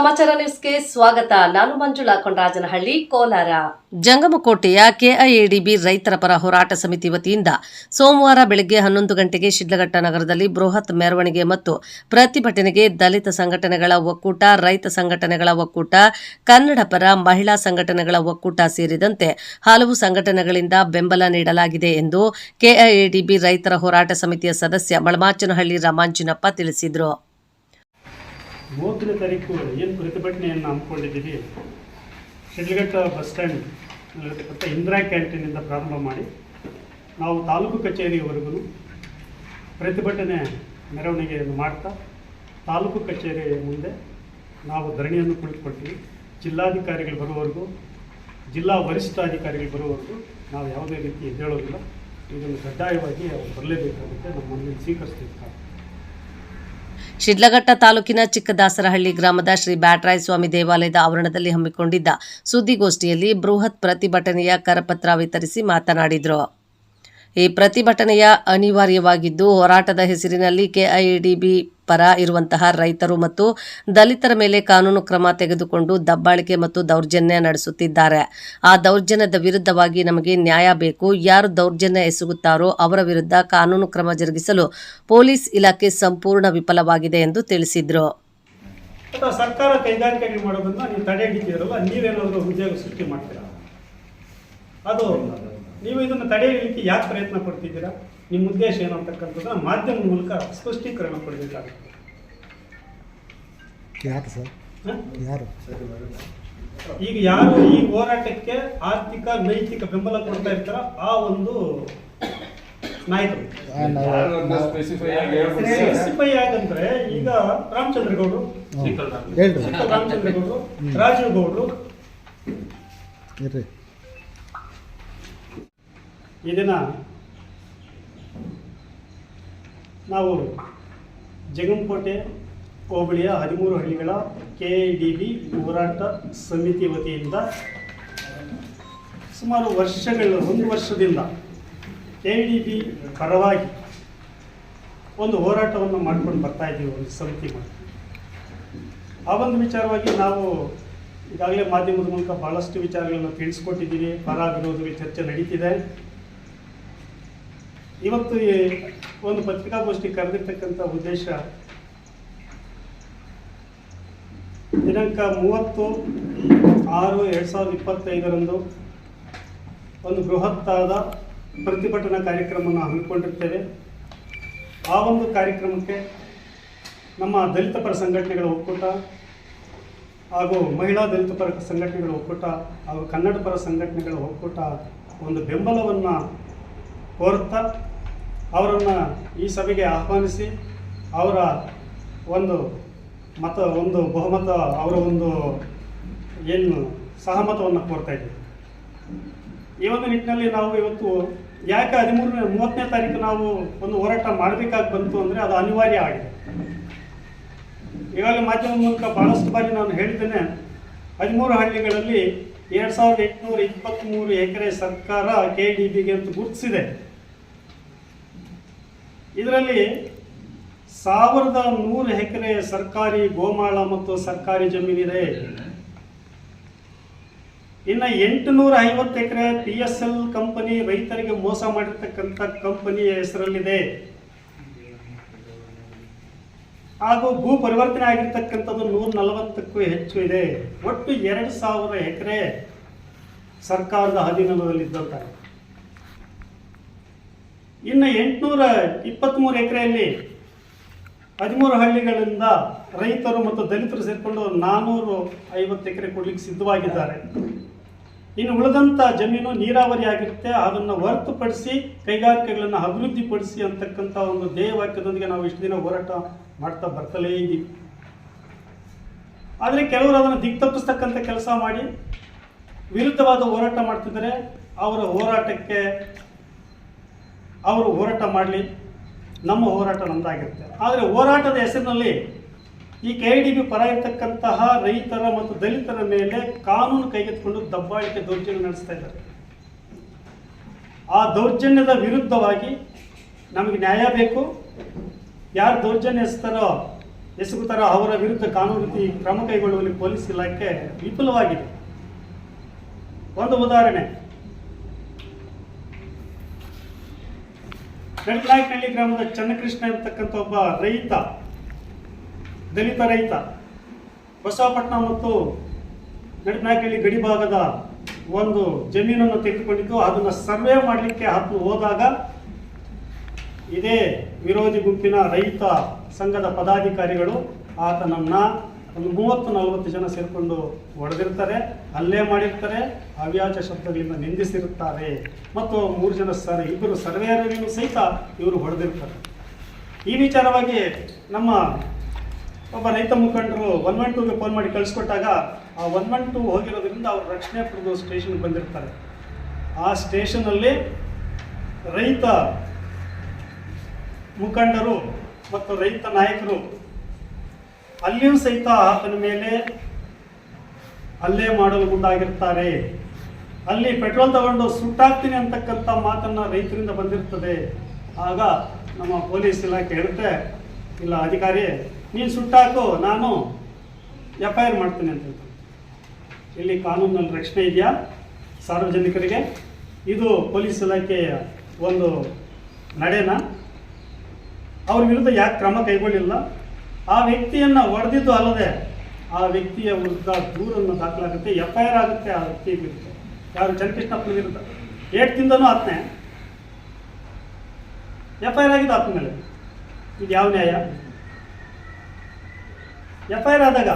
ಸಮಾಚಾರ ನ್ಯೂಸ್ಗೆ ಸ್ವಾಗತ. ನಾನು ಮಂಜುಳಾ ಕೊಂಡರಾಜನಹಳ್ಳಿ, ಕೋಲಾರ. ಜಂಗಮಕೋಟೆಯ ಕೆಐಎಡಿಬಿ ರೈತರ ಪರ ಹೋರಾಟ ಸಮಿತಿ ವತಿಯಿಂದ ಸೋಮವಾರ ಬೆಳಗ್ಗೆ 11 ಗಂಟೆಗೆ ಶಿಡ್ಲಘಟ್ಟ ನಗರದಲ್ಲಿ ಬೃಹತ್ ಮೆರವಣಿಗೆ ಮತ್ತು ಪ್ರತಿಭಟನೆಗೆ ದಲಿತ ಸಂಘಟನೆಗಳ ಒಕ್ಕೂಟ, ರೈತ ಸಂಘಟನೆಗಳ ಒಕ್ಕೂಟ, ಕನ್ನಡ ಪರ ಮಹಿಳಾ ಸಂಘಟನೆಗಳ ಒಕ್ಕೂಟ ಸೇರಿದಂತೆ ಹಲವು ಸಂಘಟನೆಗಳಿಂದ ಬೆಂಬಲ ನೀಡಲಾಗಿದೆ ಎಂದು ಕೆಐಎಡಿಬಿ ರೈತರ ಹೋರಾಟ ಸಮಿತಿಯ ಸದಸ್ಯ ಮಳಮಾಚನಹಳ್ಳಿ ರಾಮಾಂಜಿನಪ್ಪ ತಿಳಿಸಿದರು. 30ನೇ ತಾರೀಕು ಏನು ಪ್ರತಿಭಟನೆಯನ್ನು ಹಮ್ಮಿಕೊಂಡಿದ್ದೀವಿ, ಶಿಡ್ಲಘಟ್ಟ ಬಸ್ ಸ್ಟ್ಯಾಂಡ್ ಇರತಕ್ಕಂಥ ಇಂದಿರಾ ಕ್ಯಾಂಟೀನಿಂದ ಪ್ರಾರಂಭ ಮಾಡಿ ನಾವು ತಾಲೂಕು ಕಚೇರಿಯವರೆಗೂ ಪ್ರತಿಭಟನೆ ಮೆರವಣಿಗೆಯನ್ನು ಮಾಡ್ತಾ ತಾಲೂಕು ಕಚೇರಿ ಮುಂದೆ ನಾವು ಧರಣಿಯನ್ನು ಕುಳಿತುಕೊಳ್ತೀವಿ. ಜಿಲ್ಲಾಧಿಕಾರಿಗಳು ಬರುವವರೆಗೂ, ಜಿಲ್ಲಾ ವರಿಷ್ಠಾಧಿಕಾರಿಗಳು ಬರುವವರೆಗೂ ನಾವು ಯಾವುದೇ ರೀತಿ ಎದ್ದೇಳೋದಿಲ್ಲ. ಇದನ್ನು ಕಡ್ಡಾಯವಾಗಿ ಅವರು ಬರಲೇಬೇಕಾಗುತ್ತೆ, ನಮ್ಮನ್ನು ಸ್ವೀಕರಿಸ್ತಿರ್ತಾರೆ. ಶಿಡ್ಲಘಟ್ಟ ತಾಲೂಕಿನ ಚಿಕ್ಕದಾಸರಹಳ್ಳಿ ಗ್ರಾಮದ ಶ್ರೀ ಬ್ಯಾಟರಾಯ ಸ್ವಾಮಿ ದೇವಾಲಯದ ಆವರಣದಲ್ಲಿ ಹಮ್ಮಿಕೊಂಡಿದ್ದ ಸುದ್ದಿಗೋಷ್ಠಿಯಲ್ಲಿ ಬೃಹತ್ ಪ್ರತಿಭಟನೆಯ ಕರಪತ್ರ ವಿತರಿಸಿ ಮಾತನಾಡಿದರು. ಈ ಪ್ರತಿಭಟನೆಯ ಅನಿವಾರ್ಯವಾಗಿದ್ದು, ಹೋರಾಟದ ಹೆಸರಿನಲ್ಲಿ ಕೆಐಎಡಿಬಿ ಪರ ಇರುವಂತಹ ರೈತರು ಮತ್ತು ದಲಿತರ ಮೇಲೆ ಕಾನೂನು ಕ್ರಮ ತೆಗೆದುಕೊಂಡು ದಬ್ಬಾಳಿಕೆ ಮತ್ತು ದೌರ್ಜನ್ಯ ನಡೆಸುತ್ತಿದ್ದಾರೆ. ಆ ದೌರ್ಜನ್ಯದ ವಿರುದ್ಧವಾಗಿ ನಮಗೆ ನ್ಯಾಯ ಬೇಕು. ಯಾರು ದೌರ್ಜನ್ಯ ಎಸಗುತ್ತಾರೋ ಅವರ ವಿರುದ್ಧ ಕಾನೂನು ಕ್ರಮ ಜರುಗಿಸಲು ಪೊಲೀಸ್ ಇಲಾಖೆ ಸಂಪೂರ್ಣ ವಿಫಲವಾಗಿದೆ ಎಂದು ತಿಳಿಸಿದರು. ಸರ್ಕಾರ ಕೈಗಾರಿಕೆಗಳು ಮಾಡೋದನ್ನ ನೀವು ತಡೆ ಹಿಡಿತೀರಲ್ಲ, ನೀವೇನಾದರೂ ಉದ್ಯೋಗ ಸೃಷ್ಟಿ ಮಾಡ್ತೀರಾ? ಅದು ನೀವು ಇದನ್ನು ತಡೆಯಲಿಕ್ಕೆ ಯಾಕೆ ಪ್ರಯತ್ನ ಪಡ್ತಿದ್ದೀರಾ? ನಿಮ್ಮ ಉದ್ದೇಶ ಏನು ಅಂತಕ್ಕಂಥದ್ದನ್ನ ಮಾಧ್ಯಮದ ಮೂಲಕ ಸ್ಪಷ್ಟೀಕರಣ ಕೊಡಬೇಕಾಗುತ್ತೆ. ಈಗ ಯಾರು ಈ ಹೋರಾಟಕ್ಕೆ ಆರ್ಥಿಕ ನೈತಿಕ ಬೆಂಬಲ ಕೊಡ್ತಾ ಇರ್ತಾರ ಆ ಒಂದು ನಾಯಕರು ಸ್ಪೆಸಿಫೈ ಆಗಂದ್ರೆ ಈಗ ರಾಮಚಂದ್ರಗೌಡರು, ರಾಜೀವ್ ಗೌಡರು, ಇದನ್ನ ನಾವು ಜಂಗಮಕೋಟೆ ಹೋಬಳಿಯ 13 ಹಳ್ಳಿಗಳ ಕೆಐಎಡಿಬಿ ಹೋರಾಟ ಸಮಿತಿ ವತಿಯಿಂದ ಸುಮಾರು ಒಂದು ವರ್ಷದಿಂದ ಕೆಐಎಡಿಬಿ ಪರವಾಗಿ ಒಂದು ಹೋರಾಟವನ್ನು ಮಾಡ್ಕೊಂಡು ಬರ್ತಾ ಇದ್ದೀವಿ. ಒಂದು ಸಮಿತಿ ಮಾಡಿ ಆ ಒಂದು ವಿಚಾರವಾಗಿ ನಾವು ಈಗಾಗಲೇ ಮಾಧ್ಯಮದ ಮೂಲಕ ಭಾಳಷ್ಟು ವಿಚಾರಗಳನ್ನು ತಿಳಿಸ್ಕೊಟ್ಟಿದ್ದೀವಿ. ಪರ ವಿರೋಧಗಳ ಚರ್ಚೆ ನಡೀತಿದೆ. ಇವತ್ತು ಒಂದು ಪತ್ರಿಕಾಗೋಷ್ಠಿ ಕರೆದಿರ್ತಕ್ಕಂಥ ಉದ್ದೇಶ, ದಿನಾಂಕ 30/6/2025 ಒಂದು ಬೃಹತ್ತಾದ ಪ್ರತಿಭಟನಾ ಕಾರ್ಯಕ್ರಮವನ್ನು ಹಮ್ಮಿಕೊಂಡಿರ್ತೇವೆ. ಆ ಒಂದು ಕಾರ್ಯಕ್ರಮಕ್ಕೆ ನಮ್ಮ ದಲಿತ ಪರ ಸಂಘಟನೆಗಳ ಒಕ್ಕೂಟ ಹಾಗೂ ಮಹಿಳಾ ದಲಿತ ಪರ ಸಂಘಟನೆಗಳ ಒಕ್ಕೂಟ ಹಾಗೂ ಕನ್ನಡ ಪರ ಸಂಘಟನೆಗಳ ಒಕ್ಕೂಟ ಒಂದು ಬೆಂಬಲವನ್ನು ಕೋರುತ್ತಾ ಅವರನ್ನು ಈ ಸಭೆಗೆ ಆಹ್ವಾನಿಸಿ ಅವರ ಒಂದು ಬಹುಮತ, ಅವರ ಒಂದು ಏನು ಸಹಮತವನ್ನು ಕೋರ್ತಾ ಇದ್ದೀವಿ. ಈ ಒಂದು ನಿಟ್ಟಿನಲ್ಲಿ ನಾವು ಇವತ್ತು ಯಾಕೆ 30ನೇ ತಾರೀಕು ನಾವು ಒಂದು ಹೋರಾಟ ಮಾಡಬೇಕಾಗಿ ಬಂತು ಅಂದರೆ ಅದು ಅನಿವಾರ್ಯ ಆಗಿದೆ. ಈಗಾಗಲೇ ಮಾಧ್ಯಮದ ಮೂಲಕ ಭಾಳಷ್ಟು ಬಾರಿ ನಾನು ಹೇಳಿದ್ದೇನೆ, 13 ಹಳ್ಳಿಗಳಲ್ಲಿ 2823 ಎಕರೆ ಸರ್ಕಾರ ಕೆಐಎಡಿಬಿಗೆ ಅಂತ ಗುರುತಿಸಿದೆ. ಇದರಲ್ಲಿ 1100 ಎಕರೆ ಸರ್ಕಾರಿ ಗೋಮಾಳ ಮತ್ತು ಸರ್ಕಾರಿ ಜಮೀನಿದೆ. ಇನ್ನು 850 ಎಕರೆ PSL ಕಂಪನಿ ರೈತರಿಗೆ ಮೋಸ ಮಾಡಿರ್ತಕ್ಕಂಥ ಕಂಪನಿಯ ಹೆಸರಲ್ಲಿದೆ. ಹಾಗೂ ಭೂ ಪರಿವರ್ತನೆ ಆಗಿರ್ತಕ್ಕಂಥದ್ದು 140ಕ್ಕೂ ಹೆಚ್ಚು ಇದೆ. ಒಟ್ಟು 2000 ಎಕರೆ ಸರ್ಕಾರದ ಅಧೀನದಲ್ಲಿದ್ದಂತಾರೆ. ಇನ್ನು 823 ಎಕರೆಯಲ್ಲಿ 13 ಹಳ್ಳಿಗಳಿಂದ ರೈತರು ಮತ್ತು ದಲಿತರು ಸೇರಿಕೊಂಡು 450 ಎಕರೆ ಕೊಡ್ಲಿಕ್ಕೆ ಸಿದ್ಧವಾಗಿದ್ದಾರೆ. ಇನ್ನು ಉಳಿದಂಥ ಜಮೀನು ನೀರಾವರಿ ಆಗಿರುತ್ತೆ. ಅದನ್ನು ಹೊರತುಪಡಿಸಿ ಕೈಗಾರಿಕೆಗಳನ್ನು ಅಭಿವೃದ್ಧಿಪಡಿಸಿ ಅಂತಕ್ಕಂಥ ಒಂದು ಧ್ಯೇಯವಾಕ್ಯದೊಂದಿಗೆ ನಾವು ಇಷ್ಟು ದಿನ ಹೋರಾಟ ಮಾಡ್ತಾ ಬರ್ತಲೇ ಇದ್ದೀವಿ. ಆದರೆ ಕೆಲವರು ಅದನ್ನು ದಿಕ್ತಪ್ಪಿಸ್ತಕ್ಕಂಥ ಕೆಲಸ ಮಾಡಿ ವಿರುದ್ಧವಾದ ಹೋರಾಟ ಮಾಡ್ತಿದ್ದಾರೆ. ಅವರ ಹೋರಾಟಕ್ಕೆ ಅವರು ಹೋರಾಟ ಮಾಡಲಿ, ನಮ್ಮ ಹೋರಾಟ ನಮ್ಮದಾಗಿರುತ್ತೆ. ಆದರೆ ಹೋರಾಟದ ಹೆಸರಿನಲ್ಲಿ ಈ ಕೆಐಎಡಿಬಿ ಪರ ಇರತಕ್ಕಂತಹ ರೈತರ ಮತ್ತು ದಲಿತರ ಮೇಲೆ ಕಾನೂನು ಕೈಗೆತ್ತಿಕೊಂಡು ದಬ್ಬಾಳಿಕೆ ದೌರ್ಜನ್ಯ ನಡೆಸ್ತಾ ಇದ್ದಾರೆ. ಆ ದೌರ್ಜನ್ಯದ ವಿರುದ್ಧವಾಗಿ ನಮಗೆ ನ್ಯಾಯ ಬೇಕು. ಯಾರು ದೌರ್ಜನ್ಯ ಎಸ್ತಾರೋ ಎಸಗುತ್ತಾರೆ ಅವರ ವಿರುದ್ಧ ಕಾನೂನು ರೀತಿ ಕ್ರಮ ಕೈಗೊಳ್ಳುವಲ್ಲಿ ಪೊಲೀಸ್ ಇಲಾಖೆ ವಿಫಲವಾಗಿದೆ. ಒಂದು ಉದಾಹರಣೆ, ನಡನಾಯಕನಹಳ್ಳಿ ಗ್ರಾಮದ ಚನ್ನಕೃಷ್ಣ ಅಂತಕ್ಕಂಥ ಒಬ್ಬ ರೈತ, ದಲಿತ ರೈತ, ಬಸವಪಟ್ಟಣ ಮತ್ತು ನಡನಾಯಕನಹಳ್ಳಿ ಗಡಿ ಭಾಗದ ಒಂದು ಜಮೀನನ್ನು ತೆಗೆದುಕೊಂಡಿದ್ದು ಅದನ್ನು ಸರ್ವೆ ಮಾಡಲಿಕ್ಕೆ ಹೋದಾಗ ಇದೇ ವಿರೋಧಿ ಗುಂಪಿನ ರೈತ ಸಂಘದ ಪದಾಧಿಕಾರಿಗಳು ಆತನನ್ನು ಒಂದು 30-40 ಜನ ಸೇರಿಕೊಂಡು ಹೊಡೆದಿರ್ತಾರೆ, ಹಲ್ಲೆ ಮಾಡಿರ್ತಾರೆ, ಅವ್ಯಾಜ ಶಬ್ದಗಳಿಂದ ನಿಂದಿಸಿರುತ್ತಾರೆ ಮತ್ತು 3 ಜನ ಇಬ್ಬರು ಸರ್ವೇಯರನ್ನು ಸಹಿತ ಇವರು ಹೊಡೆದಿರ್ತಾರೆ. ಈ ವಿಚಾರವಾಗಿ ನಮ್ಮ ಒಬ್ಬ ರೈತ ಮುಖಂಡರು 112ಗೆ ಫೋನ್ ಮಾಡಿ ಕಳಿಸ್ಕೊಟ್ಟಾಗ ಆ 112 ಹೋಗಿರೋದ್ರಿಂದ ಅವರು ರಕ್ಷಣೆ ಪಡೆದು ಸ್ಟೇಷನ್ಗೆ ಬಂದಿರ್ತಾರೆ. ಆ ಸ್ಟೇಷನಲ್ಲಿ ರೈತ ಮುಖಂಡರು ಮತ್ತು ರೈತ ನಾಯಕರು ಅಲ್ಲಿಯೂ ಸಹಿತ ಆತನ ಮೇಲೆ ಹಲ್ಲೆ ಮಾಡಲು ಮುಂದಾಗಿರ್ತಾರೆ. ಅಲ್ಲಿ ಪೆಟ್ರೋಲ್ ತಗೊಂಡು ಸುಟ್ಟಾಕ್ತೀನಿ ಅಂತಕ್ಕಂಥ ಮಾತನ್ನು ರೈತರಿಂದ ಬಂದಿರ್ತದೆ. ಆಗ ನಮ್ಮ ಪೊಲೀಸ್ ಇಲಾಖೆ ಹೇಳುತ್ತೆ, ಇಲ್ಲ ಅಧಿಕಾರಿ ನೀನು ಸುಟ್ಟಾಕು, ನಾನು FIR ಮಾಡ್ತೀನಿ ಅಂತ ಹೇಳ್ತಾರೆ. ಇಲ್ಲಿ ಕಾನೂನಲ್ಲಿ ರಕ್ಷಣೆ ಇದೆಯಾ ಸಾರ್ವಜನಿಕರಿಗೆ? ಇದು ಪೊಲೀಸ್ ಇಲಾಖೆಯ ಒಂದು ನಡೆನ? ಅವ್ರ ವಿರುದ್ಧ ಯಾಕೆ ಕ್ರಮ ಕೈಗೊಳ್ಳಿಲ್ಲ? ಆ ವ್ಯಕ್ತಿಯನ್ನು ಹೊಡೆದಿದ್ದು ಅಲ್ಲದೆ ಆ ವ್ಯಕ್ತಿಯ ವಿರುದ್ಧ ದೂರನ್ನು ದಾಖಲಾಗುತ್ತೆ, FIR ಆಗುತ್ತೆ ಆ ವ್ಯಕ್ತಿ ವಿರುದ್ಧ. ಯಾರು ಚನ್ನಕೃಷ್ಣಪ್ಪನ ವಿರುದ್ಧ ಏಟ್ದಿಂದನೂ ಆತನೇ FIR ಆಗಿದ್ದು ಆತನ ಮೇಲೆ. ಇದು ಯಾವ ನ್ಯಾಯ? FIR ಆದಾಗ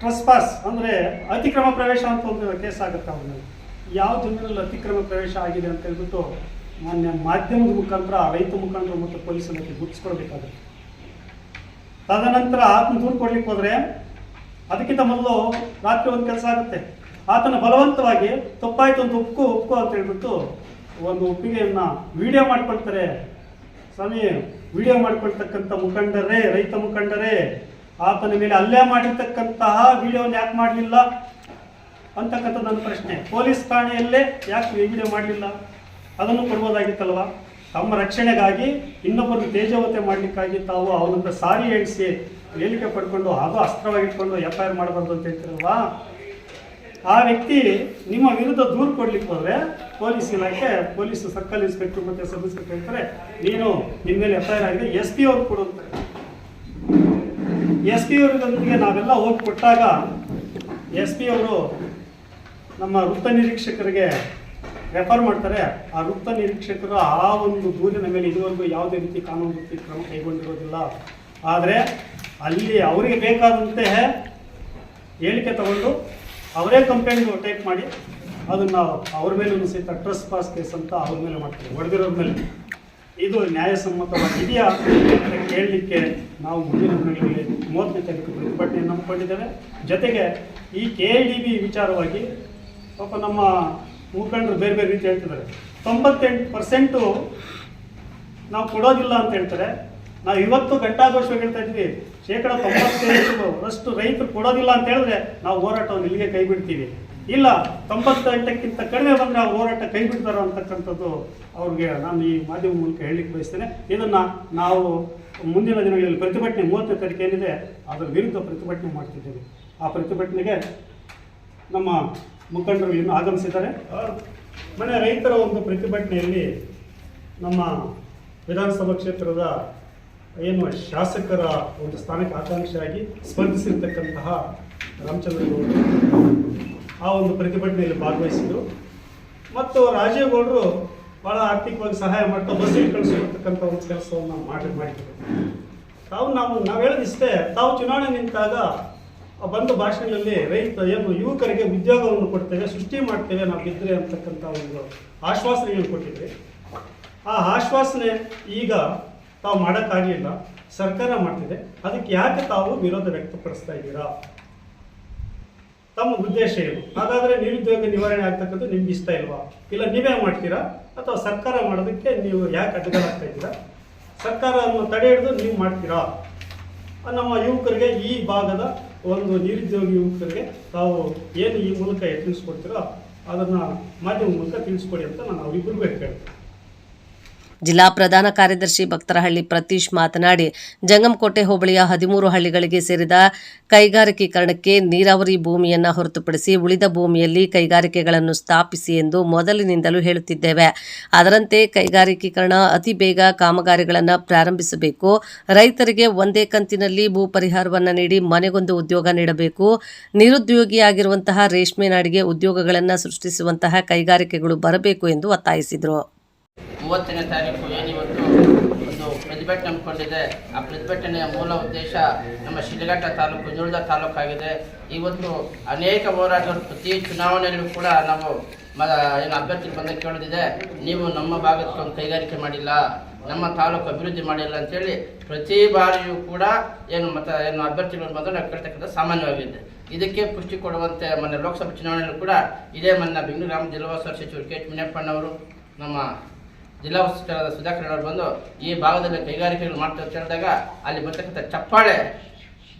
ಟ್ರೆಸ್ಪಾಸ್ ಅಂದರೆ ಅತಿಕ್ರಮ ಪ್ರವೇಶ ಅಂತ ಒಂದು ಕೇಸ್ ಆಗುತ್ತೆ ಅವ್ರ ಮೇಲೆ. ಯಾವ ಜಮೀನಲ್ಲಿ ಅತಿಕ್ರಮ ಪ್ರವೇಶ ಆಗಿದೆ ಅಂತ ಹೇಳ್ಬಿಟ್ಟು ಮಾನ್ಯ ಮಾಧ್ಯಮದ ಮುಖಾಂತರ ರೈತ ಮುಖಂಡರು ಮತ್ತು ಪೊಲೀಸ್ ಇಲಾಖೆ ಗುರುತಿಸ್ಕೊಳ್ಬೇಕಾಗುತ್ತೆ. ತದನಂತರ ಆತನ ದೂರು ಕೊಡ್ಲಿಕ್ಕೆ ಹೋದರೆ ಅದಕ್ಕಿಂತ ಮೊದಲು ರಾತ್ರಿ ಒಂದು ಕೆಲಸ ಆಗುತ್ತೆ. ಆತನ ಬಲವಂತವಾಗಿ ತಪ್ಪಾಯ್ತು ಅಂತ ಒಪ್ಪು ಅಂತ ಹೇಳ್ಬಿಟ್ಟು ಒಂದು ಒಪ್ಪಿಗೆಯನ್ನು ವಿಡಿಯೋ ಮಾಡ್ಕೊಳ್ತಾರೆ. ಸ್ವಾಮಿ, ವಿಡಿಯೋ ಮಾಡ್ಕೊಳ್ತಕ್ಕಂಥ ಮುಖಂಡರೇ, ರೈತ ಮುಖಂಡರೇ, ಆತನ ಮೇಲೆ ಹಲ್ಲೆ ಮಾಡಿರ್ತಕ್ಕಂತಹ ವಿಡಿಯೋನ ಯಾಕೆ ಮಾಡಲಿಲ್ಲ ಅಂತಕ್ಕಂಥ ನನ್ನ ಪ್ರಶ್ನೆ. ಪೊಲೀಸ್ ಠಾಣೆಯಲ್ಲೇ ಯಾಕೆ ವಿಡಿಯೋ ಮಾಡಲಿಲ್ಲ? ಅದನ್ನು ಕೊಡ್ಬೋದಾಗಿತ್ತಲ್ವ? ತಮ್ಮ ರಕ್ಷಣೆಗಾಗಿ ಇನ್ನೊಬ್ಬರು ತೇಜೋವತೆ ಮಾಡಲಿಕ್ಕಾಗಿ ತಾವು ಅವನಂತ ಸಾರಿ ಹೇಳಿಸಿ ಹೇಳಿಕೆ ಪಡ್ಕೊಂಡು ಅದು ಅಸ್ತ್ರವಾಗಿಟ್ಕೊಂಡು FIR ಮಾಡಬಾರ್ದು ಅಂತ ಹೇಳ್ತಿರಲ್ವಾ? ಆ ವ್ಯಕ್ತಿ ನಿಮ್ಮ ವಿರುದ್ಧ ದೂರು ಕೊಡ್ಲಿಕ್ಕೆ ಹೋದರೆ ಪೊಲೀಸ್ ಇಲಾಖೆ, ಪೊಲೀಸ್ ಸರ್ಕಲ್ ಇನ್ಸ್ಪೆಕ್ಟರ್ ಮತ್ತು ಸಬ್ ಇನ್ಸ್ಪೆಕ್ಟರ್ ಹೇಳ್ತಾರೆ, ನೀನು ನಿಮ್ಮ ಮೇಲೆ FIR ಆಗಿದೆ, SP ಅವ್ರು ಕೊಡು ಅಂತಾರೆ. SP ಅವ್ರಿಗೊಂದಿಗೆ ನಾವೆಲ್ಲ ಹೋಗಿ ಕೊಟ್ಟಾಗ SP ಅವರು ನಮ್ಮ ವೃತ್ತ ನಿರೀಕ್ಷಕರಿಗೆ ರೆಫರ್ ಮಾಡ್ತಾರೆ. ಆ ವೃತ್ತ ನಿರೀಕ್ಷಕರು ಆ ಒಂದು ದೂರಿನ ಮೇಲೆ ಇದುವರೆಗೂ ಯಾವುದೇ ರೀತಿ ಕಾನೂನು ರೀತಿ ಕ್ರಮ ಕೈಗೊಂಡಿರೋದಿಲ್ಲ. ಆದರೆ ಅಲ್ಲಿ ಅವರಿಗೆ ಬೇಕಾದಂತೆ ಹೇಳಿಕೆ ತಗೊಂಡು ಅವರೇ ಕಂಪ್ಲೇಂಟ್ ಟೈಪ್ ಮಾಡಿ ಅದನ್ನು ಅವ್ರ ಮೇಲೂ ಸಹಿತ ಟ್ರೆಸ್ಪಾಸ್ ಕೇಸ್ ಅಂತ ಅವ್ರ ಮೇಲೆ ಮಾಡ್ತಾರೆ, ಹೊಡೆದಿರೋರ ಮೇಲೆ. ಇದು ನ್ಯಾಯಸಮ್ಮತವಾಗಿದೆಯಾ ಅಂತ ಕೇಳಲಿಕ್ಕೆ ನಾವು ಮುಂದಿನ ದಿನಗಳಲ್ಲಿ 30ನೇ ತಾರೀಕು ಪ್ರತಿಭಟನೆ ನಂಬಿಕೊಂಡಿದ್ದೇವೆ. ಜೊತೆಗೆ ಈ KIDB ವಿಚಾರವಾಗಿ ಪಾಪ ನಮ್ಮ ಮುಖಂಡರು ಬೇರೆ ಬೇರೆ ರೀತಿ ಹೇಳ್ತಿದ್ದಾರೆ. 98% ನಾವು ಕೊಡೋದಿಲ್ಲ ಅಂತ ಹೇಳ್ತಾರೆ. ನಾವು ಇವತ್ತು ಘಂಟಾಘೋಷವಾಗಿ ಹೇಳ್ತಾ ಇದ್ವಿ, 95% ರೈತರು ಕೊಡೋದಿಲ್ಲ ಅಂತ ಹೇಳಿದ್ರೆ ನಾವು ಹೋರಾಟವನ್ನು ಇಲ್ಲಿಗೆ ಕೈ ಬಿಡ್ತೀವಿ. ಇಲ್ಲ 98ಕ್ಕಿಂತ ಕಡಿಮೆ ಬಂದರೆ ಆ ಹೋರಾಟ ಕೈ ಬಿಡ್ತಾರೋ ಅಂತಕ್ಕಂಥದ್ದು ಅವ್ರಿಗೆ ನಾನು ಈ ಮಾಧ್ಯಮ ಮೂಲಕ ಹೇಳಲಿಕ್ಕೆ ಬಯಸ್ತೇನೆ. ಇದನ್ನು ನಾವು ಮುಂದಿನ ದಿನಗಳಲ್ಲಿ ಪ್ರತಿಭಟನೆ 30ನೇ ತಾರೀಕು ಏನಿದೆ ಅದರ ವಿರುದ್ಧ ಪ್ರತಿಭಟನೆ ಮಾಡ್ತಿದ್ದೇವೆ. ಆ ಪ್ರತಿಭಟನೆಗೆ ನಮ್ಮ ಮುಖಂಡರು ಇನ್ನೂ ಆಗಮಿಸಿದ್ದಾರೆ. ಮನೆ ರೈತರ ಒಂದು ಪ್ರತಿಭಟನೆಯಲ್ಲಿ ನಮ್ಮ ವಿಧಾನಸಭಾ ಕ್ಷೇತ್ರದ ಏನು ಶಾಸಕರ ಒಂದು ಸ್ಥಾನಕ್ಕೆ ಆಕಾಂಕ್ಷಿಯಾಗಿ ಸ್ಪರ್ಧಿಸಿರ್ತಕ್ಕಂತಹ ರಾಮಚಂದ್ರಗೌಡರು ಆ ಒಂದು ಪ್ರತಿಭಟನೆಯಲ್ಲಿ ಭಾಗವಹಿಸಿದರು. ಮತ್ತು ರಾಜೀವ್ ಗೌಡರು ಭಾಳ ಆರ್ಥಿಕವಾಗಿ ಸಹಾಯ ಮಾಡ್ತಾ ಬಸ್ಸಿಗೆ ಕಳಿಸಿರ್ತಕ್ಕಂಥ ಒಂದು ಕೆಲಸವನ್ನು ಮಾಡಿದ್ರು. ನಾವು ಹೇಳೋದಿಷ್ಟೇ, ತಾವು ಚುನಾವಣೆ ನಿಂತಾಗ ಬಂದು ಭಾಷಣದಲ್ಲಿ ಯುವಕರಿಗೆ ಉದ್ಯೋಗವನ್ನು ಕೊಡ್ತೇವೆ, ಸೃಷ್ಟಿ ಮಾಡ್ತೇವೆ ನಾವು ಗೆದ್ದರೆ ಅಂತಕ್ಕಂಥ ಒಂದು ಆಶ್ವಾಸನೆಯನ್ನು ಕೊಟ್ಟಿದ್ರಿ. ಆ ಆಶ್ವಾಸನೆ ಈಗ ತಾವು ಮಾಡೋಕ್ಕಾಗಲಿಲ್ಲ, ಸರ್ಕಾರ ಮಾಡ್ತಿದೆ. ಅದಕ್ಕೆ ಯಾಕೆ ತಾವು ವಿರೋಧ ವ್ಯಕ್ತಪಡಿಸ್ತಾ ಇದ್ದೀರಾ? ತಮ್ಮ ಉದ್ದೇಶ ಏನು? ಹಾಗಾದರೆ ನಿರುದ್ಯೋಗ ನಿವಾರಣೆ ಆಗ್ತಕ್ಕಂಥ ನಿಮ್ಗೆ ಇಷ್ಟ ಇಲ್ವಾ? ಇಲ್ಲ ನೀವೇ ಮಾಡ್ತೀರಾ ಅಥವಾ ಸರ್ಕಾರ ಮಾಡೋದಕ್ಕೆ ನೀವು ಯಾಕೆ ಅಡ್ಡಗಾಲಾಗ್ತಾ ಇದ್ದೀರಾ? ಸರ್ಕಾರವನ್ನು ತಡೆ ಹಿಡಿದು ನೀವು ಮಾಡ್ತೀರಾ? ನಮ್ಮ ಯುವಕರಿಗೆ, ಈ ಭಾಗದ ಒಂದು ನಿರುದ್ಯೋಗಿ ಯುವಕರಿಗೆ ತಾವು ಏನು ಈ ಮೂಲಕ ತಿಳಿಸ್ಕೊಡ್ತೀರೋ ಅದನ್ನು ಮಾಧ್ಯಮ ಮೂಲಕ ತಿಳಿಸ್ಕೊಡಿ ಅಂತ ನಾನು ಅವರಿಬ್ಬರಿಗೂ ಹೇಳ್ತೇನೆ. ಜಿಲ್ಲಾ ಪ್ರಧಾನ ಕಾರ್ಯದರ್ಶಿ ಭಕ್ತರಹಳ್ಳಿ ಪ್ರತೀಶ್ ಮಾತನಾಡಿ, ಜಂಗಮಕೋಟೆ ಹೋಬಳಿಯ 13 ಹಳ್ಳಿಗಳಿಗೆ ಸೇರಿದ ಕೈಗಾರಿಕೀಕರಣಕ್ಕೆ ನೀರಾವರಿ ಭೂಮಿಯನ್ನು ಹೊರತುಪಡಿಸಿ ಉಳಿದ ಭೂಮಿಯಲ್ಲಿ ಕೈಗಾರಿಕೆಗಳನ್ನು ಸ್ಥಾಪಿಸಿ ಎಂದು ಮೊದಲಿನಿಂದಲೂ ಹೇಳುತ್ತಿದ್ದೇವೆ. ಅದರಂತೆ ಕೈಗಾರಿಕೀಕರಣ ಅತಿ ಬೇಗ ಕಾಮಗಾರಿಗಳನ್ನು ಪ್ರಾರಂಭಿಸಬೇಕು. ರೈತರಿಗೆ ಒಂದೇ ಕಂತಿನಲ್ಲಿ ಭೂ ಪರಿಹಾರವನ್ನು ನೀಡಿ ಮನೆಗೊಂದು ಉದ್ಯೋಗ ನೀಡಬೇಕು. ನಿರುದ್ಯೋಗಿಯಾಗಿರುವಂತಹ ರೇಷ್ಮೆ ನಾಡಿಗೆ ಉದ್ಯೋಗಗಳನ್ನು ಸೃಷ್ಟಿಸುವಂತಹ ಕೈಗಾರಿಕೆಗಳು ಬರಬೇಕು ಎಂದು ಒತ್ತಾಯಿಸಿದರು. 30ನೇ ತಾರೀಕು ಏನಿವತ್ತು ಒಂದು ಪ್ರತಿಭಟನೆ ಹಮ್ಮಿಕೊಂಡಿದೆ. ಆ ಪ್ರತಿಭಟನೆಯ ಮೂಲ ಉದ್ದೇಶ ನಮ್ಮ ಶಿಡ್ಲಘಟ್ಟ ತಾಲೂಕು ಹಿಂದುಳಿದ ತಾಲೂಕಾಗಿದೆ. ಇವತ್ತು ಅನೇಕ ಹೋರಾಟಗಳು ಪ್ರತಿ ಚುನಾವಣೆಯಲ್ಲೂ ಕೂಡ ನಾವು ಏನು ಅಭ್ಯರ್ಥಿಗಳು ಬಂದ ಕೇಳೋದಿದೆ, ನೀವು ನಮ್ಮ ಭಾಗಕ್ಕೆ ಒಂದು ಕೈಗಾರಿಕೆ ಮಾಡಿಲ್ಲ, ನಮ್ಮ ತಾಲೂಕು ಅಭಿವೃದ್ಧಿ ಮಾಡಿಲ್ಲ ಅಂತೇಳಿ ಪ್ರತಿ ಬಾರಿಯೂ ಕೂಡ ಏನು ಅಭ್ಯರ್ಥಿಗಳು ಬಂದು ನಾವು ಕೇಳ್ತಕ್ಕಂಥ ಸಾಮಾನ್ಯವಾಗಿದೆ. ಇದಕ್ಕೆ ಪುಷ್ಟಿ ಕೊಡುವಂತೆ ಮೊನ್ನೆ ಲೋಕಸಭಾ ಚುನಾವಣೆಯಲ್ಲೂ ಕೂಡ ಇದೇ ಮೊನ್ನೆ ಬೆಂಗಳೂರು ಗ್ರಾಮ ಜಿಲ್ಲಾ ಉಸ್ತುವಾರಿ ಸಚಿವರು ಕೆ. ಮುನಿಯಪ್ಪನವರು, ನಮ್ಮ ಜಿಲ್ಲಾ ಉಸ್ತುವಾರಿ ಸುಧಾಕರ್ ಅವರು ಬಂದು ಈ ಭಾಗದಲ್ಲಿ ಕೈಗಾರಿಕೆಗಳು ಮಾಡ್ತಾ ಹೇಳಿದಾಗ ಅಲ್ಲಿ ಬರ್ತಕ್ಕಂಥ ಚಪ್ಪಾಳೆ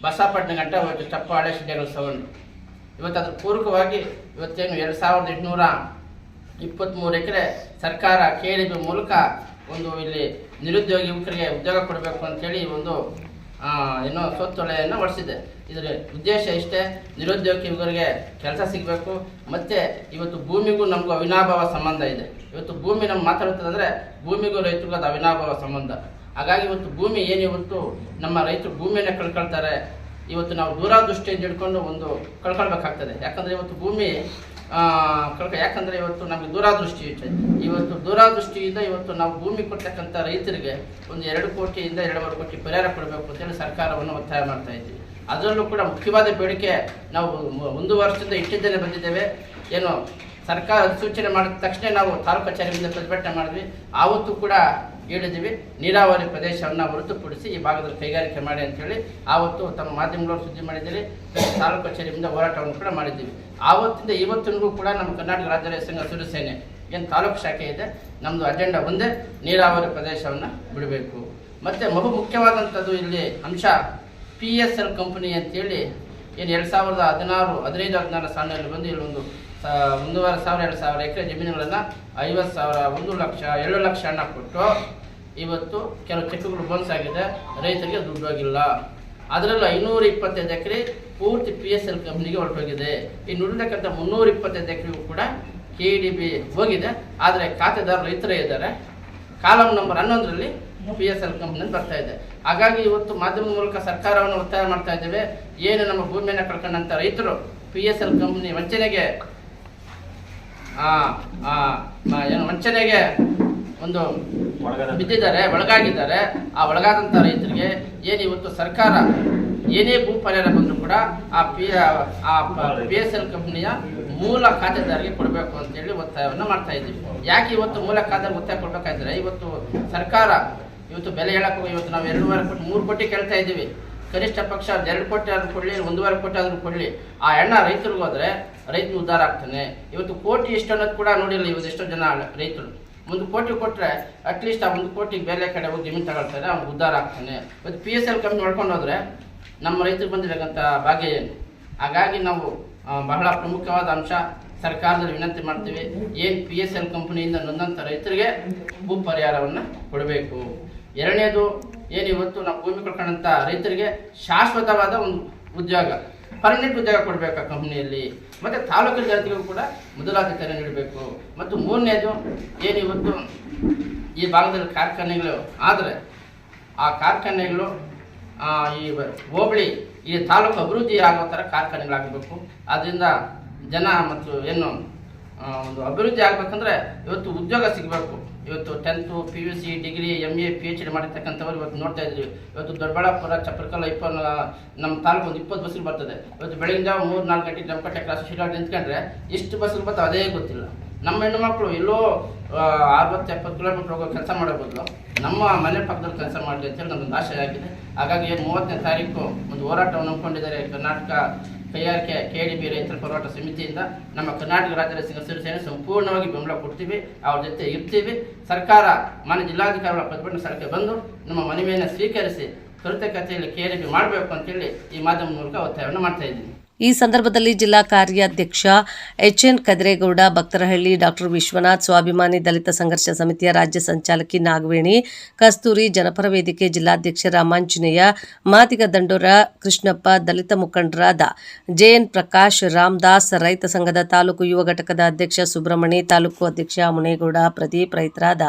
ಬಸಪಟ್ಟಣ ಗಂಟೆ ಹೋಯ್ತು, ಚಪ್ಪಾಳೆ ಶಿಡ್ಡೆಗಳ ಸೌಂಡು. ಇವತ್ತು ಅದ್ರ ಪೂರ್ವಕವಾಗಿ ಇವತ್ತೇನು 2823 ಎಕರೆ ಸರ್ಕಾರ KDB ಮೂಲಕ ಒಂದು ಇಲ್ಲಿ ನಿರುದ್ಯೋಗಿ ಯುವಕರಿಗೆ ಉದ್ಯೋಗ ಕೊಡಬೇಕು ಅಂತೇಳಿ ಒಂದು ಏನೋ ಸ್ವತ್ತೊಳೆಯನ್ನು ಹೊರಡಿಸಿದೆ. ಇದರ ಉದ್ದೇಶ ಇಷ್ಟೇ, ನಿರುದ್ಯೋಗಿ ಯುವಕರಿಗೆ ಕೆಲಸ ಸಿಗಬೇಕು. ಮತ್ತು ಇವತ್ತು ಭೂಮಿಗೂ ನಮಗೂ ಅವಿನಾಭಾವ ಸಂಬಂಧ ಇದೆ. ಇವತ್ತು ಭೂಮಿ ನಮ್ಮ ಮಾತಾಡುತ್ತದಂದರೆ ಭೂಮಿಗೂ ರೈತರಿಗೂ ಅದು ಅವಿನಾಭಾವ ಸಂಬಂಧ. ಹಾಗಾಗಿ ಇವತ್ತು ಭೂಮಿ ಇವತ್ತು ನಮ್ಮ ರೈತರು ಭೂಮಿಯನ್ನು ಕಳ್ಕೊಳ್ತಾರೆ. ಇವತ್ತು ನಾವು ದೂರದೃಷ್ಟಿಯಿಂದ ಹಿಡ್ಕೊಂಡು ಒಂದು ಕಳ್ಕೊಳ್ಬೇಕಾಗ್ತದೆ. ಯಾಕಂದರೆ ಇವತ್ತು ಭೂಮಿ ಯಾಕಂದರೆ ಇವತ್ತು ನಮಗೆ ದೂರದೃಷ್ಟಿ ಇದೆ. ಇವತ್ತು ದೂರದೃಷ್ಟಿಯಿಂದ ಇವತ್ತು ನಾವು ಭೂಮಿ ಕೊಡ್ತಕ್ಕಂಥ ರೈತರಿಗೆ ಒಂದು 2 ಕೋಟಿಯಿಂದ 2.5 ಕೋಟಿ ಪರಿಹಾರ ಕೊಡಬೇಕು ಅಂತೇಳಿ ಸರ್ಕಾರವನ್ನು ಒತ್ತಾಯ ಮಾಡ್ತಾ ಇದ್ದೀವಿ. ಅದರಲ್ಲೂ ಕೂಡ ಮುಖ್ಯವಾದ ಬೇಡಿಕೆ ನಾವು 1 ವರ್ಷದಿಂದ ಇಟ್ಟಿದ್ದೇನೆ ಬಂದಿದ್ದೇವೆ. ಏನು ಸರ್ಕಾರ ಅಧಿಸೂಚನೆ ಮಾಡಿದ ತಕ್ಷಣ ನಾವು ತಾಲೂಕು ಕಚೇರಿಯಿಂದ ಪ್ರತಿಭಟನೆ ಮಾಡಿದ್ವಿ. ಆವತ್ತು ಕೂಡ ಹೇಳಿದ್ದೀವಿ, ನೀರಾವರಿ ಪ್ರದೇಶವನ್ನು ಹೊರತುಪಡಿಸಿ ಈ ಭಾಗದಲ್ಲಿ ಕೈಗಾರಿಕೆ ಮಾಡಿ ಅಂತೇಳಿ ಆವತ್ತು ತಮ್ಮ ಮಾಧ್ಯಮಗಳವರು ಸುದ್ದಿ ಮಾಡಿದ್ದೀರಿ. ತಾಲೂಕು ಕಚೇರಿಯಿಂದ ಹೋರಾಟವನ್ನು ಕೂಡ ಮಾಡಿದ್ದೀವಿ. ಆವತ್ತಿಂದ ಇವತ್ತಿನಗೂ ಕೂಡ ನಮ್ಮ ಕರ್ನಾಟಕ ರಾಜ್ಯ ರೈತ ಸಂಘ ಶಿವಸೇನೆ ಏನು ತಾಲೂಕು ಶಾಖೆ ಇದೆ, ನಮ್ಮದು ಅಜೆಂಡಾ ಒಂದೇ, ನೀರಾವರಿ ಪ್ರದೇಶವನ್ನು ಬಿಡಬೇಕು. ಮತ್ತು ಮುಖ್ಯವಾದಂಥದ್ದು ಇಲ್ಲಿ ಅಂಶ PSL ಕಂಪನಿ ಅಂತೇಳಿ ಏನು 2016, 15, 16 ಸಾಲಿನಲ್ಲಿ ಬಂದು ಇಲ್ಲಿ ಒಂದು 1,500-2,000 ಎಕರೆ ಜಮೀನುಗಳನ್ನು 50,000, 1 ಲಕ್ಷ, 2 ಲಕ್ಷ ಹಣ ಕೊಟ್ಟು ಇವತ್ತು ಕೆಲವು ಚೆಕ್ಗಳು ಬೋನ್ಸ್ ಆಗಿದೆ, ರೈತರಿಗೆ ದುಡ್ಡು ಹೋಗಿಲ್ಲ. ಅದರಲ್ಲೂ 525 ಎಕರೆ ಪೂರ್ತಿ PSL ಕಂಪ್ನಿಗೆ ಹೊರಟೋಗಿದೆ. ಇನ್ನು ಉಳಿದಕ್ಕಂಥ 325 ಎಕರೆಗೂ ಕೂಡ KDB ಹೋಗಿದೆ. ಆದರೆ ಖಾತೆದಾರ ರೈತರೇ ಇದ್ದಾರೆ. ಕಾಲಮ್ ನಂಬರ್ 11ರಲ್ಲಿ PSL ಕಂಪ್ನಿ ಬರ್ತಾ ಇದೆ. ಹಾಗಾಗಿ ಇವತ್ತು ಮಾಧ್ಯಮದ ಮೂಲಕ ಸರ್ಕಾರವನ್ನು ಒತ್ತಾಯ ಮಾಡ್ತಾ ಇದ್ದೇವೆ. ಏನು ನಮ್ಮ ಭೂಮಿಯನ್ನು ಕಳ್ಕೊಂಡಂಥ ರೈತರು PSL ಕಂಪ್ನಿ ವಂಚನೆಗೆ ಒಂದು ಬಿದ್ದಿದ್ದಾರೆ, ಒಳಗಾಗಿದ್ದಾರೆ. ಆ ಒಳಗಾದಂಥ ರೈತರಿಗೆ ಏನು ಇವತ್ತು ಸರ್ಕಾರ ಏನೇ ಭೂ ಪರಿಹಾರ ಬಂದರೂ ಕೂಡ ಆ PSL ಕಂಪ್ನಿಯ ಮೂಲ ಖಾತೆದಾರರಿಗೆ ಕೊಡಬೇಕು ಅಂತೇಳಿ ಒತ್ತಾಯವನ್ನು ಮಾಡ್ತಾ ಇದ್ದೀವಿ. ಯಾಕೆ ಇವತ್ತು ಮೂಲ ಖಾತೆದಾರರಿಗೆ ಒತ್ತಾಯ ಕೊಡಬೇಕಾದ್ರೆ ಇವತ್ತು ಸರ್ಕಾರ ಇವತ್ತು ಬೆಲೆ ಹೇಳಕ್ಕೆ ಇವತ್ತು ನಾವು 2.5 ಕೋಟಿ 3 ಕೋಟಿ ಕೇಳ್ತಾ ಇದ್ದೀವಿ. ಕನಿಷ್ಠ ಪಕ್ಷ 2 ಕೋಟಿ ಆದರೂ ಕೊಡಲಿ, 1.5 ಕೋಟಿ ಆದರೂ ಕೊಡಲಿ. ಆ ಹಣ ರೈತರಿಗೆ ಹೋದರೆ ರೈತನು ಉದ್ಧಾರ ಆಗ್ತಾನೆ. ಇವತ್ತು ಕೋಟಿ ಎಷ್ಟು ಅನ್ನೋದು ಕೂಡ ನೋಡಿಲ್ಲ. ಇವತ್ತು ಎಷ್ಟೋ ಜನ ರೈತರು 1 ಕೋಟಿ ಕೊಟ್ಟರೆ ಅಟ್ಲೀಸ್ಟ್ ಆ 1 ಕೋಟಿಗೆ ಬೇರೆ ಕಡೆ ಹೋಗಿ ಜಮೀನು ತಗೊಳ್ತಾರೆ, ಅವ್ನು ಉದ್ಧಾರ ಆಗ್ತಾನೆ. ಇವತ್ತು PSL ಕಂಪ್ನಿ ಹೊಡ್ಕೊಂಡು ಹೋದರೆ ನಮ್ಮ ರೈತರಿಗೆ ಬಂದಿರತಕ್ಕಂಥ ಭಾಗ್ಯ ಏನು? ಹಾಗಾಗಿ ನಾವು ಬಹಳ ಪ್ರಮುಖವಾದ ಅಂಶ ಸರ್ಕಾರದಲ್ಲಿ ವಿನಂತಿ ಮಾಡ್ತೀವಿ, ಏನು PSL ಕಂಪನಿಯಿಂದ ನೊಂದಂಥ ರೈತರಿಗೆ ಭೂ ಪರಿಹಾರವನ್ನು ಕೊಡಬೇಕು. ಎರಡನೇದು ಏನು ಇವತ್ತು ನಾವು ಭೂಮಿ ಕಳ್ಕೊಂಡಂಥ ರೈತರಿಗೆ ಶಾಶ್ವತವಾದ ಒಂದು ಉದ್ಯೋಗ, ಪರ್ಮನೆಂಟ್ ಉದ್ಯೋಗ ಕೊಡಬೇಕು ಆ ಕಂಪ್ನಿಯಲ್ಲಿ. ಮತ್ತು ತಾಲೂಕಿನ ಜನತೆಗೂ ಕೂಡ ಮೊದಲಾದ್ಯತೆಯನ್ನು ನೀಡಬೇಕು. ಮತ್ತು ಮೂರನೇದು ಏನು ಇವತ್ತು ಈ ಭಾಗದಲ್ಲಿ ಕಾರ್ಖಾನೆಗಳು ಆದರೆ ಆ ಕಾರ್ಖಾನೆಗಳು ಈ ಹೋಬಳಿ ಈ ತಾಲೂಕು ಅಭಿವೃದ್ಧಿ ಆಗೋ ಥರ ಕಾರ್ಖಾನೆಗಳಾಗಬೇಕು. ಆದ್ದರಿಂದ ಜನ ಮತ್ತು ಏನು ಒಂದು ಅಭಿವೃದ್ಧಿ ಆಗಬೇಕಂದ್ರೆ ಇವತ್ತು ಉದ್ಯೋಗ ಸಿಗಬೇಕು. ಇವತ್ತು 10th PUC degree MA PhD ಮಾಡಿರ್ತಕ್ಕಂಥವ್ರು ಇವತ್ತು ನೋಡ್ತಾ ಇದ್ದೀವಿ. ಇವತ್ತು ದೊಡ್ಡಬಳ್ಳಾಪುರ, ಚಪ್ರಕಲ್ಲ, ನಮ್ಮ ತಾಲೂಕು ಒಂದು 20 ಬಸ್ಗಳು ಬರ್ತದೆ. ಇವತ್ತು ಬೆಳಗಿನ ಜಾವ 3-4 ಗಂಟೆಗೆ ಜಮಕಟ್ಟೆ ಕ್ರಾಸ್ ಶಿರಾಡಿ ನಿಂತ್ಕೊಂಡ್ರೆ ಎಷ್ಟು ಬಸ್ಗಳು ಬರ್ತವೆ ಅದೇ ಗೊತ್ತಿಲ್ಲ. ನಮ್ಮ ಹೆಣ್ಣುಮಕ್ಕಳು ಎಲ್ಲೋ 60-70 ಕಿಲೋಮೀಟ್ರ್ ಹೋಗೋ ಕೆಲಸ ಮಾಡೋ ಬದಲು ನಮ್ಮ ಮನೆ ಪಕ್ಕದಲ್ಲಿ ಕೆಲಸ ಮಾಡಲಿ ಅಂತೇಳಿ ನಮ್ಮೊಂದು ಆಶೆ ಆಗಿದೆ. ಹಾಗಾಗಿ 30ನೇ ತಾರೀಕು ಒಂದು ಹೋರಾಟವನ್ನು ನಂಬಿಕೊಂಡಿದ್ದಾರೆ ಕರ್ನಾಟಕ ಕೈಗಾರಿಕೆ KDB ರೈತರ ಹೋರಾಟ ಸಮಿತಿಯಿಂದ. ನಮ್ಮ ಕರ್ನಾಟಕ ರಾಜ್ಯ ರೈತ ಸಂಘ ಶಿವಸೇನೆ ಸಂಪೂರ್ಣವಾಗಿ ಬೆಂಬಲ ಕೊಡ್ತೀವಿ, ಅವ್ರ ಜೊತೆ ಇರ್ತೀವಿ. ಸರ್ಕಾರ ಮಾನ್ಯ ಜಿಲ್ಲಾಧಿಕಾರಿಗಳ ಪ್ರತಿಭಟನಾ ಸ್ಥಳಕ್ಕೆ ಬಂದು ನಮ್ಮ ಮನವಿಯನ್ನು ಸ್ವೀಕರಿಸಿ ತ್ವರಿತಗತಿಯಲ್ಲಿ KDB ಮಾಡಬೇಕು ಅಂತೇಳಿ ಈ ಮಾಧ್ಯಮದ ಮೂಲಕ ಒತ್ತಾಯವನ್ನು ಮಾಡ್ತಾ ಇದ್ದೀನಿ. ಈ ಸಂದರ್ಭದಲ್ಲಿ ಜಿಲ್ಲಾ ಕಾರ್ಯಾಧ್ಯಕ್ಷ ಎಚ್ಎನ್ ಕದಿರೇಗೌಡ, ಭಕ್ತರಹಳ್ಳಿ ಡಾಕ್ಟರ್ ವಿಶ್ವನಾಥ್, ಸ್ವಾಭಿಮಾನಿ ದಲಿತ ಸಂಘರ್ಷ ಸಮಿತಿಯ ರಾಜ್ಯ ಸಂಚಾಲಕಿ ನಾಗವೇಣಿ, ಕಸ್ತೂರಿ, ಜನಪರ ವೇದಿಕೆ ಜಿಲ್ಲಾಧ್ಯಕ್ಷ ರಾಮಾಂಜನೇಯ, ಮಾದಿಗ ದಂಡೋರ ಕೃಷ್ಣಪ್ಪ, ದಲಿತ ಮುಖಂಡರಾದ ಜೆಎನ್ ಪ್ರಕಾಶ್, ರಾಮದಾಸ್, ರೈತ ಸಂಘದ ತಾಲೂಕು ಯುವ ಘಟಕದ ಅಧ್ಯಕ್ಷ ಸುಬ್ರಹ್ಮಣಿ, ತಾಲೂಕು ಅಧ್ಯಕ್ಷ ಮುನೇಗೌಡ, ಪ್ರದೀಪ್, ರೈತರಾದ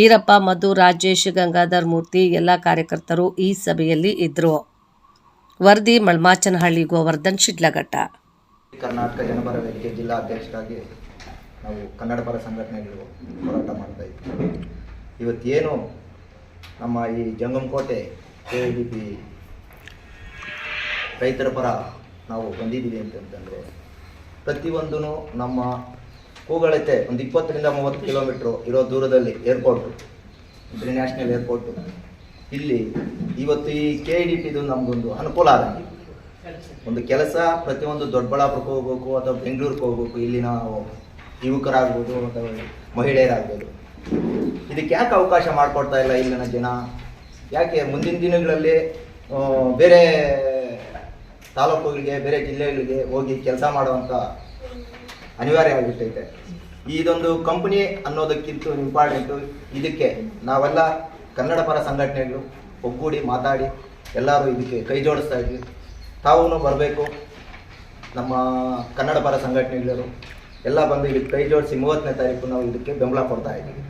ಈರಪ್ಪ, ಮಧು, ರಾಜೇಶ್, ಗಂಗಾಧರ್ ಮೂರ್ತಿ ಎಲ್ಲ ಕಾರ್ಯಕರ್ತರು ಈ ಸಭೆಯಲ್ಲಿ ಇದ್ದರು. ವರದಿ ಮಳ್ಮಾಚನಹಳ್ಳಿ, ಗೋವರ್ಧನ್, ಶಿಡ್ಲಘಟ್ಟ. ಕರ್ನಾಟಕ ಜನಪರ ವೇದಿಕೆ ಜಿಲ್ಲಾ ಅಧ್ಯಕ್ಷರಾಗಿ ನಾವು ಕನ್ನಡ ಪರ ಸಂಘಟನೆಗಳು ಹೋರಾಟ ಮಾಡ್ತಾ ಇದ್ದೀವಿ. ಇವತ್ತೇನು ನಮ್ಮ ಈ ಜಂಗಮಕೋಟೆ KIDP ರೈತರ ಪರ ನಾವು ಬಂದಿದ್ದೀವಿ ಅಂತಂದರೆ ಪ್ರತಿಯೊಂದೂ ನಮ್ಮ ಕೂಗಳತೆ ಒಂದು 20ರಿಂದ 30 ಕಿಲೋಮೀಟ್ರು ಇರೋ ದೂರದಲ್ಲಿ ಏರ್ಪೋರ್ಟು, ಇಂಟರ್ನ್ಯಾಷನಲ್ ಏರ್ಪೋರ್ಟು. ಇಲ್ಲಿ ಇವತ್ತು ಈ KIDPದು ನಮಗೊಂದು ಅನುಕೂಲ ಆದಂಗೆ ಒಂದು ಕೆಲಸ ಪ್ರತಿಯೊಂದು ದೊಡ್ಡಬಳ್ಳಾಪುರಕ್ಕೆ ಹೋಗ್ಬೇಕು ಅಥವಾ ಬೆಂಗಳೂರಿಗೆ ಹೋಗ್ಬೇಕು, ಇಲ್ಲಿ ನಾವು ಯುವಕರಾಗ್ಬೋದು ಅಥವಾ ಮಹಿಳೆಯರಾಗ್ಬೋದು, ಇದಕ್ಕೆ ಯಾಕೆ ಅವಕಾಶ ಮಾಡಿಕೊಡ್ತಾ ಇಲ್ಲ ಇಲ್ಲಿನ ಜನ? ಯಾಕೆ ಮುಂದಿನ ದಿನಗಳಲ್ಲಿ ಬೇರೆ ತಾಲೂಕುಗಳಿಗೆ, ಬೇರೆ ಜಿಲ್ಲೆಗಳಿಗೆ ಹೋಗಿ ಕೆಲಸ ಮಾಡುವಂಥ ಅನಿವಾರ್ಯ ಆಗಿಬಿಟ್ಟೈತೆ. ಇದೊಂದು ಕಂಪನಿ ಅನ್ನೋದಕ್ಕಿಂತ ಇಂಪಾರ್ಟೆಂಟು. ಇದಕ್ಕೆ ನಾವೆಲ್ಲ ಕನ್ನಡ ಪರ ಸಂಘಟನೆಗಳು ಒಗ್ಗೂಡಿ ಮಾತಾಡಿ ಎಲ್ಲರೂ ಇದಕ್ಕೆ ಕೈ ಜೋಡಿಸ್ತಾ ಇದ್ವಿ. ತಾವೂ ಬರಬೇಕು, ನಮ್ಮ ಕನ್ನಡ ಪರ ಸಂಘಟನೆಗಳು ಎಲ್ಲ ಬಂದು ಇದಕ್ಕೆ ಕೈ ಜೋಡಿಸಿ 30ನೇ ತಾರೀಕು ನಾವು ಇದಕ್ಕೆ ಬೆಂಬಲ ಕೊಡ್ತಾ ಇದ್ದೀವಿ.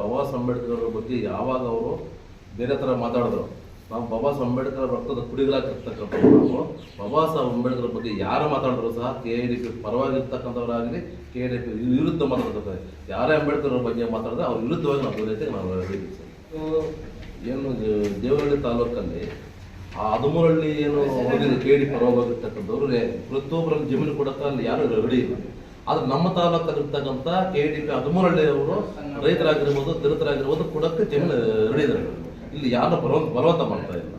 ಬಾಬಾ ಸಾಹೇಬ್ ಅಂಬೇಡ್ಕರ್ ಬಗ್ಗೆ ಯಾವಾಗ ಅವರು ಬೇರೆ ಥರ ಮಾತಾಡಿದ್ರು, ನಾವು ಬಾಬಾ ಸಾಹೇಬ್ ಅಂಬೇಡ್ಕರ್ ರಕ್ತದ ಕುಡಿಗಳಾಗಿರ್ತಕ್ಕಂಥವ್ರು. ನಾವು ಬಾಬಾ ಸಾಹೇಬ್ ಅಂಬೇಡ್ಕರ್ ಬಗ್ಗೆ ಯಾರು ಮಾತಾಡಿದ್ರು ಸಹ KIDP ಪರವಾಗಿರ್ತಕ್ಕಂಥವ್ರಾಗಲಿ, KIDP ವಿರುದ್ಧ ಮಾತಾಡ್ತಾರೆ. ಯಾರೇ ಅಂಬೇಡ್ಕರ್ ಬಗ್ಗೆ ಮಾತಾಡಿದ್ರೆ ಅವ್ರ ವಿರುದ್ಧವಾಗಿ ನಾವು ದೊರೆಯುತ್ತೆ ನಾವು ಹೇಳಿದ್ವಿ ಸರ್. ಏನು ದೇವನಹಳ್ಳಿ ತಾಲೂಕಲ್ಲಿ ಆ 13ಹಳ್ಳಿ ಏನು ಹೋಗಿದ್ದು KIDP ಪರವಾಗಿರ್ತಕ್ಕಂಥವ್ರು ಪ್ರತಿಯೊಬ್ಬರಲ್ಲಿ ಜಮೀನು ಕೊಡಕ್ಕೆ ಅಲ್ಲಿ ಯಾರು ರೆಡಿ ಇಲ್ಲ. ಆದ್ರೆ ನಮ್ಮ ತಾಲೂಕಲ್ಲಿರ್ತಕ್ಕಂಥ KIDP 13ಹಳ್ಳಿ ಅವರು ರೈತರಾಗಿರ್ಬೋದು, ದಲಿತರಾಗಿರ್ಬೋದು ಕೊಡಕ್ಕೆ ಜಮೀನು ರೆಡಿ ಇದ್ದಾರೆ. ಇಲ್ಲಿ ಯಾರು ಬಲವಂತ ಮಾಡ್ತಾ ಇಲ್ಲ.